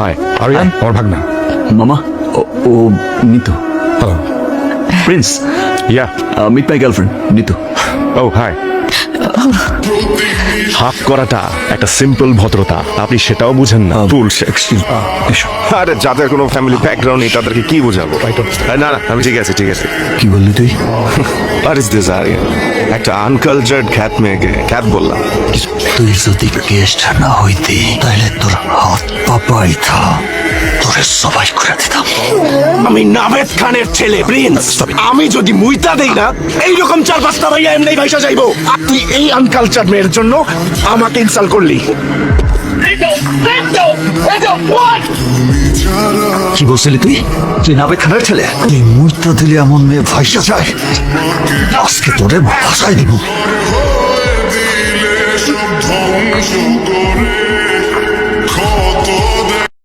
high Aryan আমার ভাগনা মামা ও Neetu hello prince yeah meet my girlfriend Neetu ও হাই হাফ করাটা একটা সিম্পল ভদ্রতা আপনি সেটাও বুঝেন না রুলস এক্সকিউজ আরে যাদের কোনো ফ্যামিলি ব্যাকগ্রাউন্ড নেই তাদেরকে কি বোঝাবো না না আমি ঠিক আছে কি বললি তুই আর ইস দিস আরিয়ান একটা আনকালচার্ড খ্যাত মেয়েকে খ্যাত বললাম তুই যদি গেস্ট না হইতি তাহলে তোর হাত পাপাই থা তোরে সবাই করে দিতাম আমি নাভেদ খানের ছেলে প্রিন্স আমি যদি মুইতা দেই না এইরকম 4-5টা ভাইয়া এমনি ভাইসা যাইবো আর তুই এই আনকালচার্ড মেয়ের জন্য আমাকে ইনসাল্ট করলি কি বলছিলি তুই তুই নাবে খানের ছেলে তুই মূর্তা দিলে এমন মেয়ে ভাইসা যায় আজকে তোরে ভাষায় দিব ধ্বংস করে